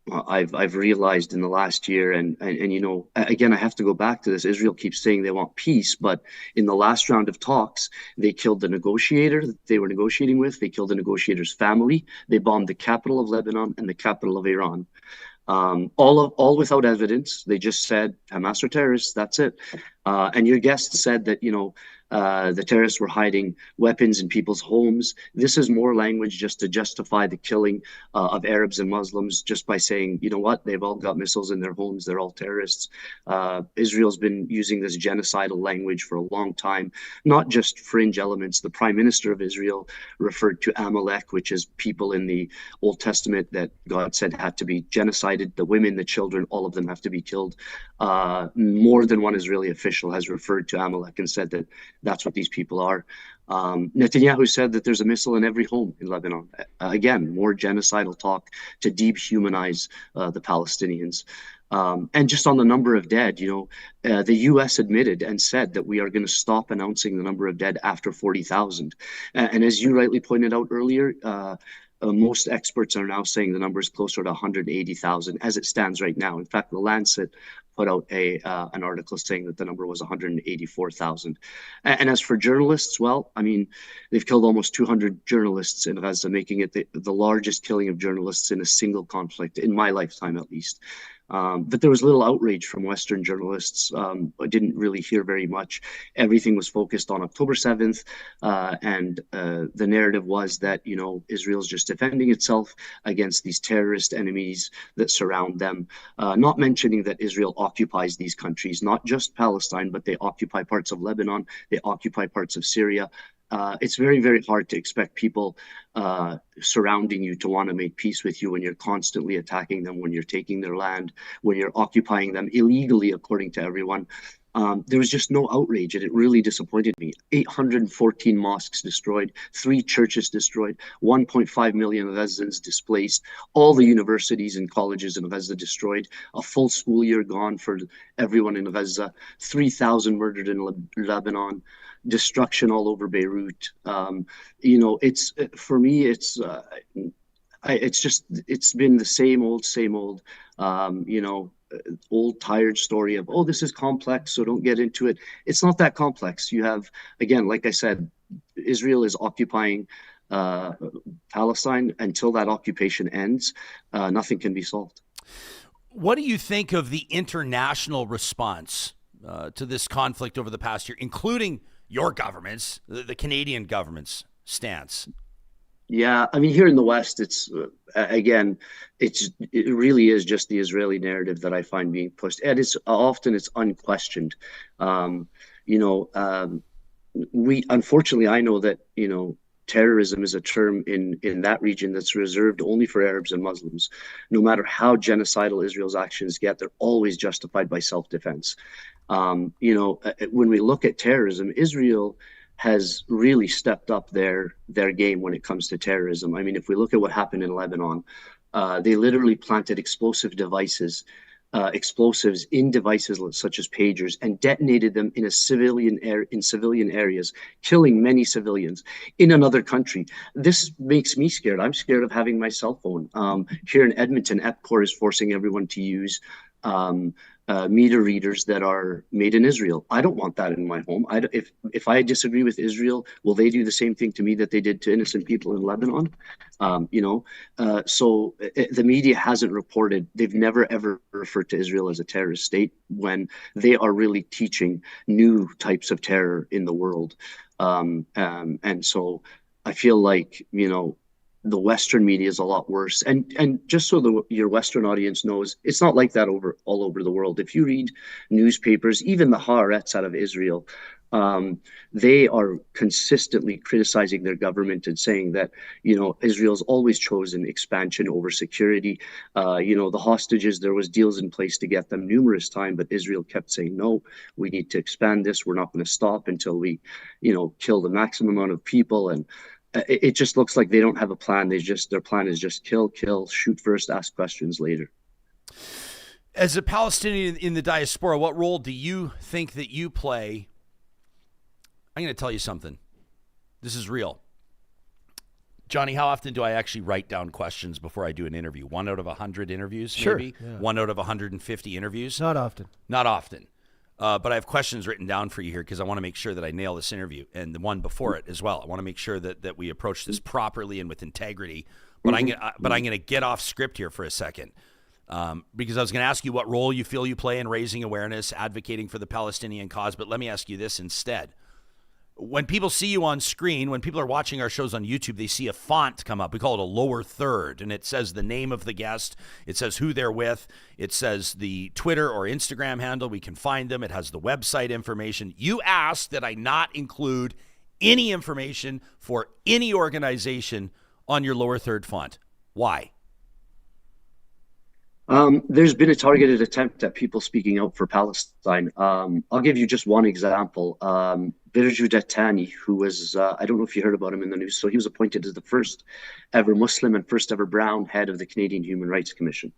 I've realized in the last year, and again, I have to go back to this. Israel keeps saying they want peace, but in the last round of talks, they killed the negotiator that they were negotiating with. They killed the negotiator's family. They bombed the capital of Lebanon and the capital of Iran. All without evidence. They just said Hamas are terrorists. That's it. And your guest said that the terrorists were hiding weapons in people's homes. This is more language just to justify the killing of Arabs and Muslims, just by saying, you know what, they've all got missiles in their homes, they're all terrorists. Israel's been using this genocidal language for a long time, not just fringe elements. The Prime Minister of Israel referred to Amalek, which is people in the Old Testament that God said had to be genocided. The women, the children, all of them have to be killed. More than one Israeli official has referred to Amalek and said that that's what these people are. Netanyahu said that there's a missile in every home in Lebanon. Again, more genocidal talk to dehumanize the Palestinians. And just on the number of dead, the U.S. admitted and said that we are going to stop announcing the number of dead after 40,000. And as you rightly pointed out earlier, most experts are now saying the number is closer to 180,000 as it stands right now. In fact, The Lancet put out an article saying that the number was 184,000. And as for journalists, well, I mean, they've killed almost 200 journalists in Gaza, making it the largest killing of journalists in a single conflict, in my lifetime at least. But there was little outrage from Western journalists. I didn't really hear very much. Everything was focused on October 7th, and the narrative was that, Israel's just defending itself against these terrorist enemies that surround them, not mentioning that Israel occupies these countries, not just Palestine, but they occupy parts of Lebanon, they occupy parts of Syria. It's very, very hard to expect people surrounding you to want to make peace with you when you're constantly attacking them, when you're taking their land, when you're occupying them illegally, according to everyone. There was just no outrage, and it really disappointed me. 814 mosques destroyed, 3 churches destroyed, 1.5 million residents displaced, all the universities and colleges in Gaza destroyed, a full school year gone for everyone in Gaza, 3,000 murdered in Lebanon, destruction all over Beirut. It's for me, it's been the same old, old tired story of, oh, this is complex, so don't get into it. It's not that complex. You have, again, like I said, Israel is occupying Palestine. Until that occupation ends, nothing can be solved. What do you think of the international response to this conflict over the past year, including your government's, the Canadian government's stance? Yeah, I mean, here in the West, it's again, it really is just the Israeli narrative that I find being pushed, and it's unquestioned. We unfortunately, I know that terrorism is a term in that region that's reserved only for Arabs and Muslims. No matter how genocidal Israel's actions get, they're always justified by self-defense. When we look at terrorism, Israel has really stepped up their game when it comes to terrorism. I mean, if we look at what happened in Lebanon, they literally planted explosives in devices such as pagers and detonated them in civilian areas, killing many civilians in another country. This makes me scared. I'm scared of having my cell phone. Here in Edmonton, EPCOR is forcing everyone to use meter readers that are made in Israel. I don't want that in my home. If I disagree with Israel, will they do the same thing to me that they did to innocent people in Lebanon? So the media hasn't reported. They've never ever referred to Israel as a terrorist state when they are really teaching new types of terror in the world. And so I feel like, the Western media is a lot worse. And just so your Western audience knows, it's not like that all over the world. If you read newspapers, even the Haaretz out of Israel, they are consistently criticizing their government and saying that, Israel's always chosen expansion over security. The hostages, there was deals in place to get them numerous times, but Israel kept saying, no, we need to expand this. We're not going to stop until we, kill the maximum amount of people. And it just looks like they don't have a plan. Their plan is just kill, shoot first, ask questions later. As a Palestinian in the diaspora, what role do you think that you play? I'm going to tell you something. This is real. Johnny, how often do I actually write down questions before I do an interview? 1 out of 100 interviews, sure, maybe? Yeah. 1 out of 150 interviews? Not often. Not often. But I have questions written down for you here because I want to make sure that I nail this interview and the one before it as well. I want to make sure that we approach this properly and with integrity. But I'm going to get off script here for a second because I was going to ask you what role you feel you play in raising awareness, advocating for the Palestinian cause. But let me ask you this instead. When people see you on screen, when people are watching our shows on YouTube, they see a font come up. We call it a lower third, and it says the name of the guest. It says who they're with. It says the Twitter or Instagram handle. We can find them. It has the website information. You asked that I not include any information for any organization on your lower third font. Why? There's been a targeted attempt at people speaking out for Palestine. I'll give you just one example. Birju Dattani, who was, I don't know if you heard about him in the news, so he was appointed as the first ever Muslim and first ever brown head of the Canadian Human Rights Commission.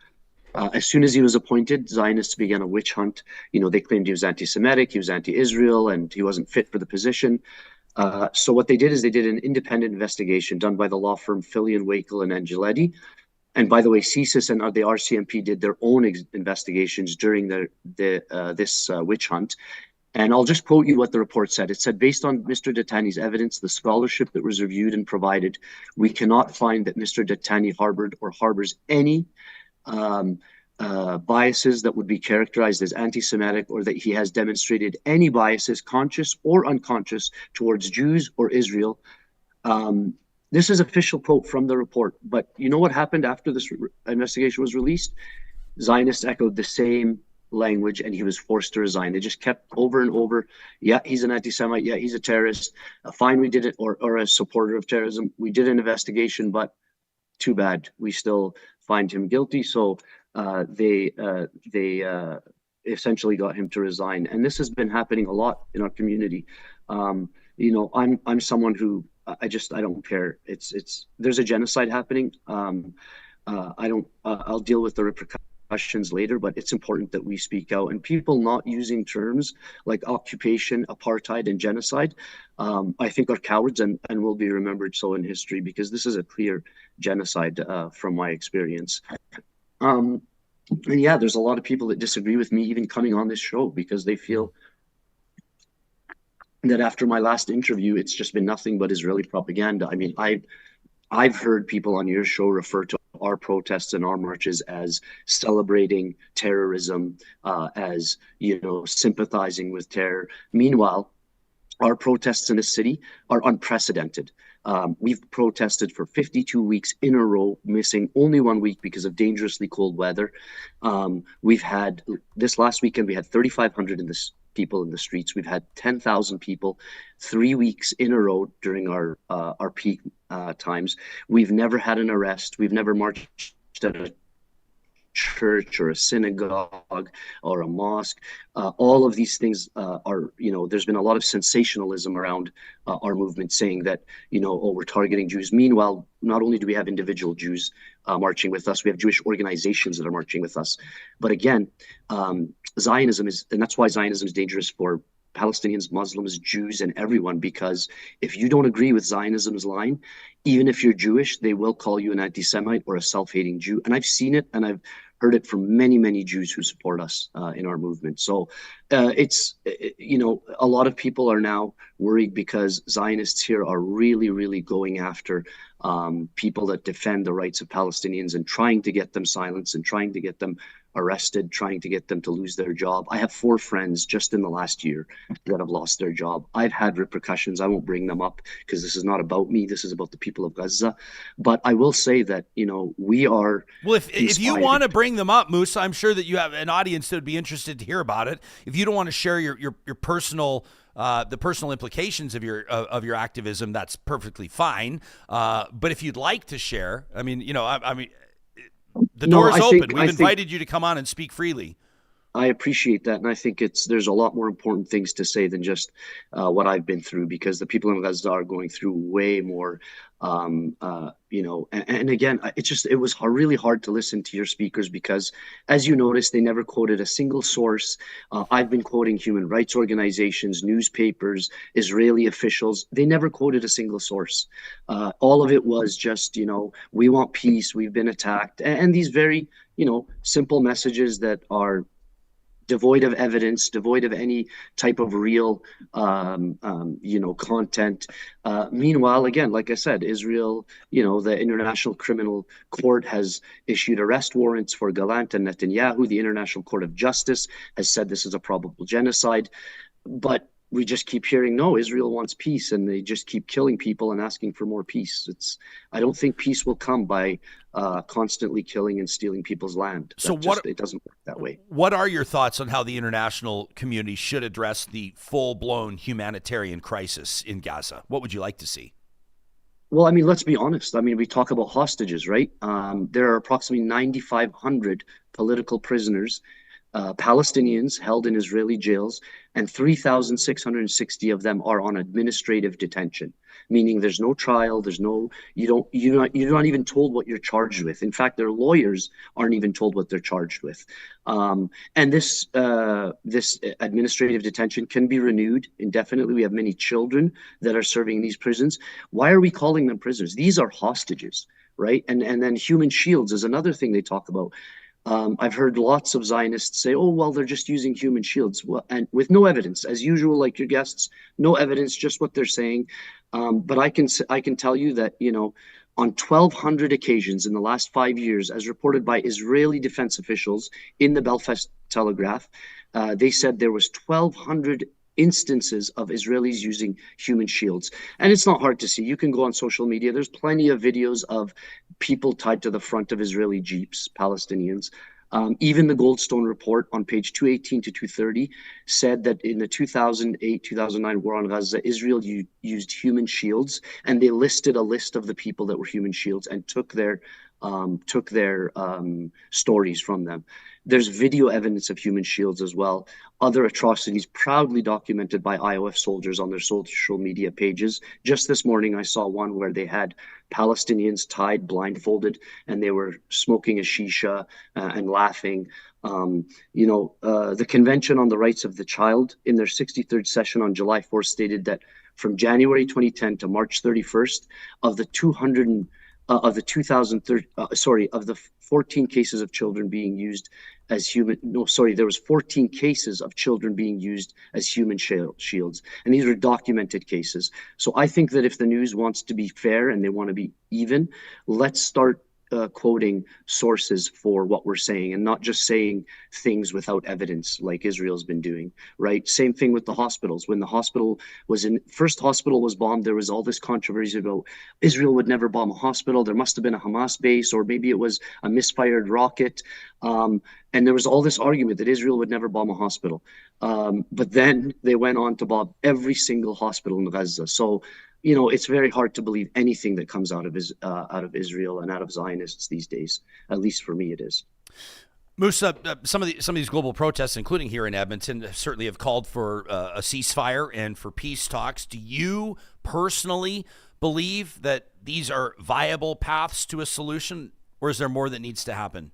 As soon as he was appointed, Zionists began a witch hunt. They claimed he was anti-Semitic, he was anti-Israel, and he wasn't fit for the position. So what they did is they did an independent investigation done by the law firm Fillion, Wakel, and Angeletti. And by the way, CSIS and the RCMP did their own investigations during this witch hunt. And I'll just quote you what the report said. It said, based on Mr. Dattani's evidence, the scholarship that was reviewed and provided, we cannot find that Mr. Dattani harbored or harbors any biases that would be characterized as anti-Semitic, or that he has demonstrated any biases, conscious or unconscious, towards Jews or Israel. This is official quote from the report. But you know what happened after this investigation was released? Zionists echoed the same language, and he was forced to resign. They just kept over and over, yeah, he's an anti-Semite, yeah, he's a terrorist, fine, we did it, or a supporter of terrorism. We did an investigation, but too bad, we still find him guilty. So they essentially got him to resign. And this has been happening a lot in our community. I'm someone who I don't care. There's a genocide happening. I'll deal with the repercussions later, but it's important that we speak out. And people not using terms like occupation, apartheid, and genocide, I think are cowards and will be remembered so in history, because this is a clear genocide from my experience. And yeah, there's a lot of people that disagree with me even coming on this show because they feel that after my last interview, it's just been nothing but Israeli propaganda. I mean, I've heard people on your show refer to our protests and our marches as celebrating terrorism, as, sympathizing with terror. Meanwhile, our protests in the city are unprecedented. We've protested for 52 weeks in a row, missing only 1 week because of dangerously cold weather. We've had, this last weekend, we had 3,500 people in the streets. We've had 10,000 people 3 weeks in a row during our peak times. We've never had an arrest. We've never marched at a church or a synagogue or a mosque. All of these things are, there's been a lot of sensationalism around our movement saying that, we're targeting Jews. Meanwhile, not only do we have individual Jews marching with us, we have Jewish organizations that are marching with us. But again, Zionism and that's why Zionism is dangerous for Palestinians, Muslims, Jews, and everyone, because if you don't agree with Zionism's line, even if you're Jewish, they will call you an anti-Semite or a self-hating Jew. And I've seen it, and I've heard it from many, many Jews who support us in our movement. So a lot of people are now worried because Zionists here are really, really going after people that defend the rights of Palestinians and trying to get them silenced and trying to get them arrested, trying to get them to lose their job. I have 4 friends just in the last year that have lost their job. I've had repercussions. I won't bring them up because this is not about me. This is about the people of Gaza. But I will say that, we are. Well, if you want to bring them up, Mousa, I'm sure that you have an audience that would be interested to hear about it. If you don't want to share your personal the personal implications of your activism, that's perfectly fine. But if you'd like to share, the door is open. We've invited you to come on and speak freely. I appreciate that, and I think there's a lot more important things to say than just what I've been through, because the people in Gaza are going through way more. And again, it was really hard to listen to your speakers because, as you noticed, they never quoted a single source. I've been quoting human rights organizations, newspapers, Israeli officials. They never quoted a single source. All of it was just, we want peace, we've been attacked, and these very, simple messages that are devoid of evidence, devoid of any type of real, content. Meanwhile, again, like I said, Israel, the International Criminal Court has issued arrest warrants for Gallant and Netanyahu. The International Court of Justice has said this is a probable genocide. But we just keep hearing, no, Israel wants peace, and they just keep killing people and asking for more peace. I don't think peace will come by constantly killing and stealing people's land. It doesn't work that way. What are your thoughts on how the international community should address the full-blown humanitarian crisis in Gaza? What would you like to see? Well, let's be honest. We talk about hostages, right? There are approximately 9,500 political prisoners, Palestinians held in Israeli jails, and 3,660 of them are on administrative detention, meaning there's no trial, you're not even told what you're charged with. In fact, their lawyers aren't even told what they're charged with. And this administrative detention can be renewed indefinitely. We have many children that are serving in these prisons. Why are we calling them prisoners? These are hostages, right? And then human shields is another thing they talk about. I've heard lots of Zionists say, oh, well, they're just using human shields, and with no evidence, as usual, like your guests, no evidence, just what they're saying. But I can tell you that, on 1,200 occasions in the last 5 years, as reported by Israeli defense officials in the Belfast Telegraph, they said there was 1,200 instances of Israelis using human shields. And it's not hard to see. You can go on social media. There's plenty of videos of people tied to the front of Israeli Jeeps, Palestinians. Even the Goldstone report on page 218 to 230 said that in the 2008-2009 war on Gaza, Israel used human shields, and they listed a list of the people that were human shields and took their stories from them. There's video evidence of human shields as well. Other atrocities proudly documented by IOF soldiers on their social media pages. Just this morning, I saw one where they had Palestinians tied, blindfolded, and they were smoking a shisha and laughing. The Convention on the Rights of the Child, in their 63rd session on July 4th, stated that from January 2010 to March 31st, of the 14 cases of children being used as there was 14 cases of children being used as human shields, and these were documented cases. So I think that if the news wants to be fair and they want to be even, let's start quoting sources for what we're saying and not just saying things without evidence like Israel's been doing, right? Same thing with the hospitals. When the first hospital was bombed, there was all this controversy about Israel would never bomb a hospital. There must have been a Hamas base, or maybe it was a misfired rocket. And there was all this argument that Israel would never bomb a hospital. But then they went on to bomb every single hospital in Gaza. So it's very hard to believe anything that comes out of Israel and out of Zionists these days. At least for me, it is. Mousa, some of these global protests, including here in Edmonton, certainly have called for a ceasefire and for peace talks. Do you personally believe that these are viable paths to a solution, or is there more that needs to happen?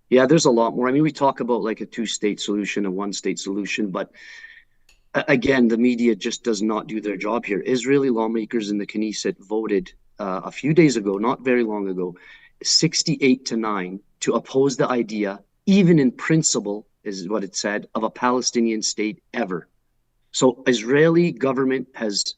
Yeah, there's a lot more. We talk about like a 2-state solution, a 1-state solution, but again, the media just does not do their job here. Israeli lawmakers in the Knesset voted a few days ago, not very long ago, 68-9 to oppose the idea, even in principle, is what it said, of a Palestinian state ever. So Israeli government has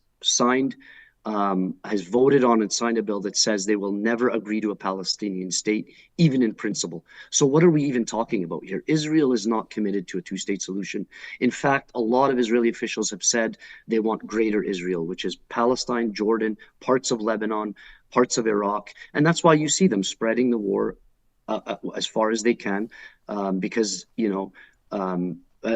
voted on and signed a bill that says they will never agree to a Palestinian state, even in principle. So what are we even talking about here? Israel is not committed to a two-state solution. In fact, a lot of Israeli officials have said they want greater Israel, which is Palestine, Jordan, parts of Lebanon, parts of Iraq. And that's why you see them spreading the war as far as they can, because,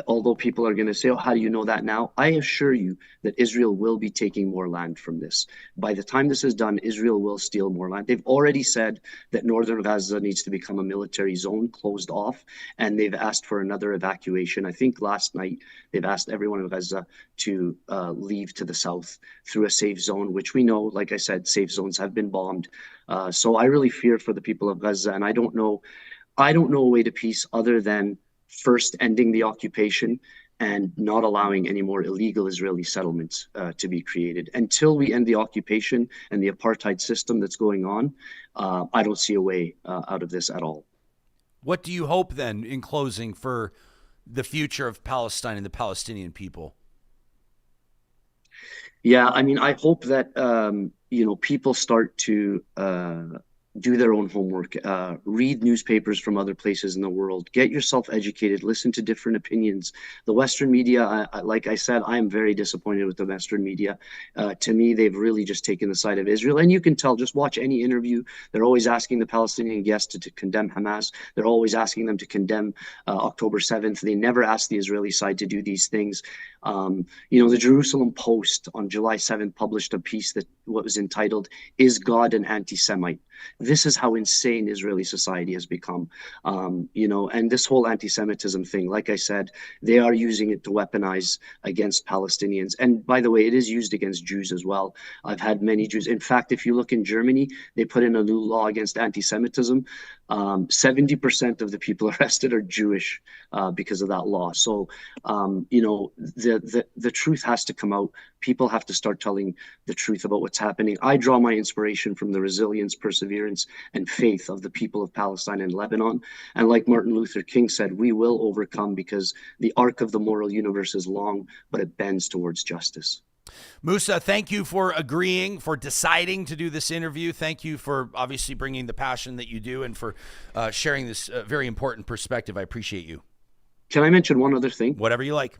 although people are going to say, oh, how do you know that now? I assure you that Israel will be taking more land from this. By the time this is done, Israel will steal more land. They've already said that northern Gaza needs to become a military zone, closed off, and they've asked for another evacuation. I think last night they've asked everyone in Gaza to leave to the south through a safe zone, which we know, like I said, safe zones have been bombed. So I really fear for the people of Gaza, and I don't know a way to peace other than first ending the occupation and not allowing any more illegal Israeli settlements to be created. Until we end the occupation and the apartheid system that's going on, I don't see a way out of this at all. What do you hope then, in closing, for the future of Palestine and the Palestinian people? Yeah, I mean, I hope that, people start to do their own homework, read newspapers from other places in the world, get yourself educated, listen to different opinions. The Western media, like I said, I am very disappointed with the Western media. To me, they've really just taken the side of Israel. And you can tell, just watch any interview. They're always asking the Palestinian guests to condemn Hamas. They're always asking them to condemn October 7th. They never ask the Israeli side to do these things. The Jerusalem Post on July 7th published a piece that was entitled, "Is God an Anti-Semite?" This is how insane Israeli society has become. And this whole anti-Semitism thing, like I said, they are using it to weaponize against Palestinians. And by the way, it is used against Jews as well. I've had many Jews. In fact, if you look in Germany, they put in a new law against anti-Semitism. 70% of the people arrested are Jewish because of that law. So, the truth has to come out. People have to start telling the truth about what's happening. I draw my inspiration from the resilience, perseverance, and faith of the people of Palestine and Lebanon. And like Martin Luther King said, we will overcome because the arc of the moral universe is long, but it bends towards justice. Mousa, thank you for agreeing, for deciding to do this interview. Thank you for obviously bringing the passion that you do and for sharing this very important perspective. I appreciate you. Can I mention one other thing? Whatever you like.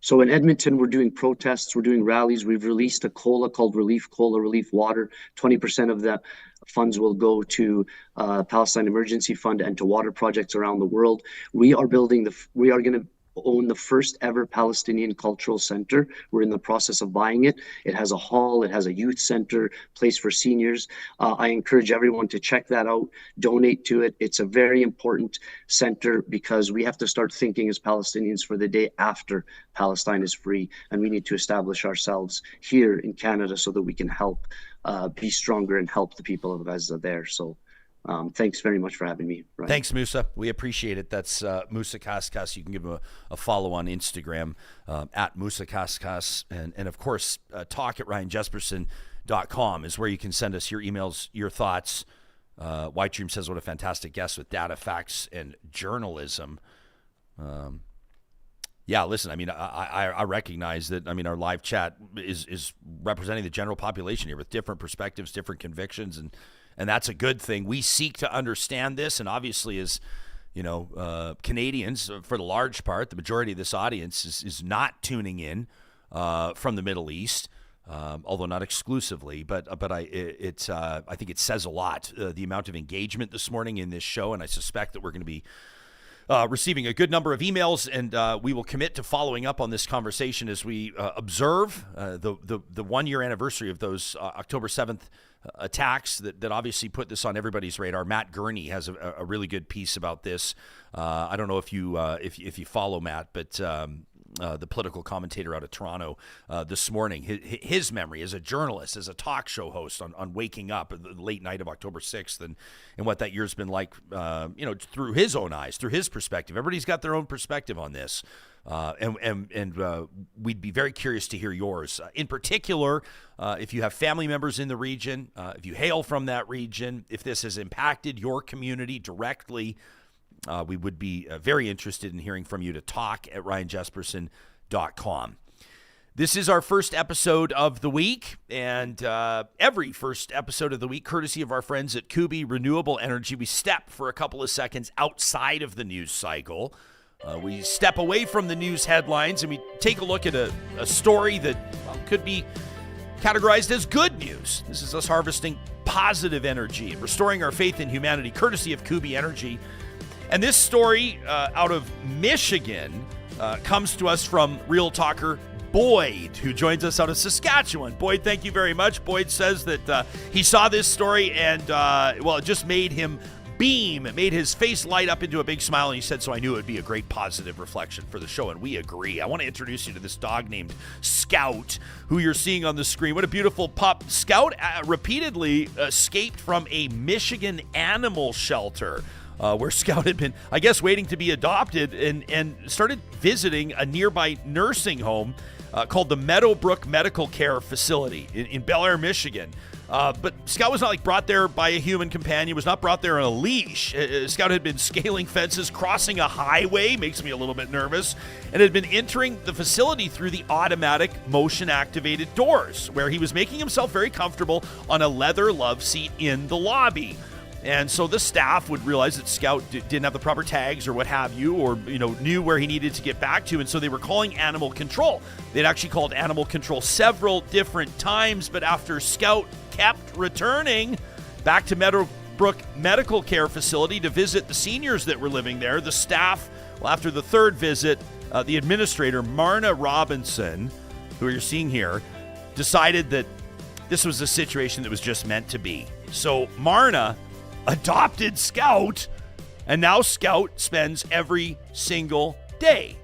So in Edmonton, we're doing protests, we're doing rallies. We've released a cola called Cola Relief Water. 20% of the funds will go to Palestine Emergency Fund and to water projects around the world. We are going to own the first ever Palestinian cultural center. We're in the process of buying it. It has a hall, it has a youth center, place for seniors. I encourage everyone to check that out, donate to it. It's a very important center because we have to start thinking as Palestinians for the day after Palestine is free, and we need to establish ourselves here in Canada so that we can help be stronger and help the people of Gaza there. So thanks very much for having me, Ryan. Thanks, Mousa. We appreciate it. That's Mousa Qasqas. You can give him a follow on Instagram at Mousa Qasqas. And of course, talk at ryanjesperson.com is where you can send us your emails, your thoughts. White Dream says, what a fantastic guest with data, facts, and journalism. Yeah, listen, I mean, I recognize that, I mean, our live chat is representing the general population here with different perspectives, different convictions, and that's a good thing. We seek to understand this, and obviously as, Canadians, for the large part, the majority of this audience is not tuning in from the Middle East, although not exclusively, but I think it says a lot, the amount of engagement this morning in this show, and I suspect that we're going to be receiving a good number of emails, and we will commit to following up on this conversation as we observe the 1 year anniversary of those October 7th attacks that obviously put this on everybody's radar. Matt Gurney has a really good piece about this. I don't know if you follow Matt, but the political commentator out of Toronto this morning, his memory as a journalist, as a talk show host on Waking Up, the late night of October 6th, and what that year's been like, through his own eyes, through his perspective. Everybody's got their own perspective on this. And we'd be very curious to hear yours. In particular, if you have family members in the region, if you hail from that region, if this has impacted your community directly, we would be very interested in hearing from you to talk@ryanjesperson.com. This is our first episode of the week, and every first episode of the week, courtesy of our friends at Kuby Renewable Energy, we step for a couple of seconds outside of the news cycle. We step away from the news headlines and we take a look at a story that could be categorized as good news. This is us harvesting positive energy and restoring our faith in humanity, courtesy of Kuby Energy. And this story out of Michigan comes to us from Real Talker Boyd, who joins us out of Saskatchewan. Boyd, thank you very much. Boyd says that he saw this story and, it just made him beam. It made his face light up into a big smile, and he said, so I knew it would be a great positive reflection for the show, and we agree. I want to introduce you to this dog named Scout, who you're seeing on the screen. What a beautiful pup. Scout repeatedly escaped from a Michigan animal shelter where Scout had been, I guess, waiting to be adopted, and started visiting a nearby nursing home called the Meadowbrook Medical Care Facility in Bel Air, Michigan. But Scout was not brought there by a human companion, was not brought there on a leash. Scout had been scaling fences, crossing a highway, makes me a little bit nervous, and had been entering the facility through the automatic motion-activated doors, where he was making himself very comfortable on a leather love seat in the lobby. And so the staff would realize that Scout didn't have the proper tags or what have you, or knew where he needed to get back to, and so they were calling animal control. They'd actually called animal control several different times, but after Scout kept returning back to Meadowbrook Medical Care Facility to visit the seniors that were living there, the staff, after the third visit, the administrator, Marna Robinson, who you're seeing here, decided that this was a situation that was just meant to be. So Marna adopted Scout, and now Scout spends every single day,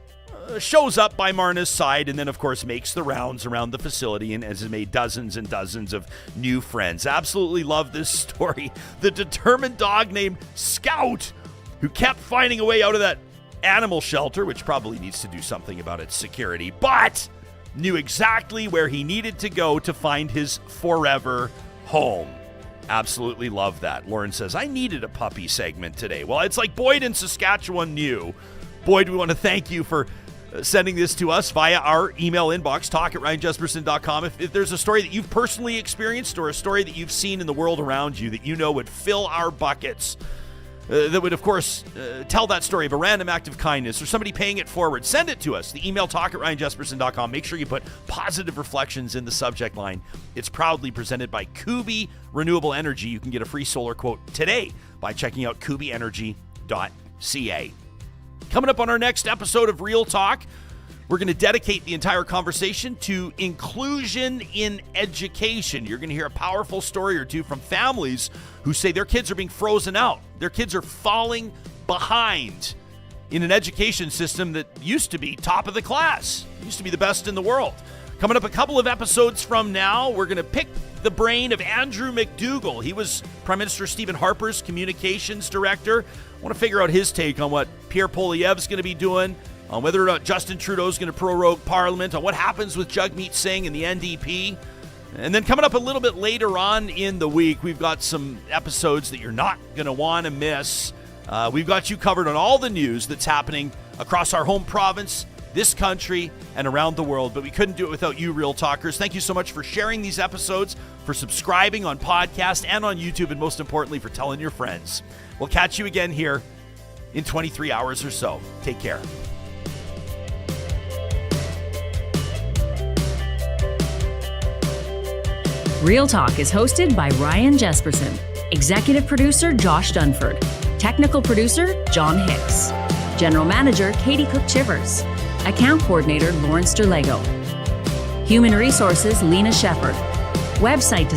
shows up by Marna's side, and then of course makes the rounds around the facility and has made dozens and dozens of new friends. Absolutely love this story. The determined dog named Scout, who kept finding a way out of that animal shelter, which probably needs to do something about its security, but knew exactly where he needed to go to find his forever home. Absolutely love that. Lauren says, I needed a puppy segment today. Well, it's like Boyd in Saskatchewan knew. Boyd, we want to thank you for sending this to us via our email inbox, talk@ryanjesperson.com. If there's a story that you've personally experienced or a story that you've seen in the world around you that you know would fill our buckets, that would, of course, tell that story of a random act of kindness or somebody paying it forward, send it to us. The email, talk@ryanjesperson.com. Make sure you put positive reflections in the subject line. It's proudly presented by Kuby Renewable Energy. You can get a free solar quote today by checking out kubyenergy.ca. Coming up on our next episode of Real Talk, we're going to dedicate the entire conversation to inclusion in education. You're going to hear a powerful story or two from families who say their kids are being frozen out. Their kids are falling behind in an education system that used to be top of the class, used to be the best in the world. Coming up a couple of episodes from now, we're going to pick the brain of Andrew McDougall. He was Prime Minister Stephen Harper's communications director. I want to figure out his take on what Pierre Poilievre's going to be doing, on whether or not Justin Trudeau's going to prorogue Parliament, on what happens with Jagmeet Singh and the NDP. And then coming up a little bit later on in the week, we've got some episodes that you're not going to want to miss. We've got you covered on all the news that's happening across our home province, this country, and around the world. But we couldn't do it without you, Real Talkers. Thank you so much for sharing these episodes, for subscribing on podcast and on YouTube, and most importantly, for telling your friends. We'll catch you again here in 23 hours or so. Take care. Real Talk is hosted by Ryan Jesperson, executive producer Josh Dunford, technical producer John Hicks, general manager Katie Cook-Chivers, account coordinator Lawrence Derlego, human resources Lena Shepard, website design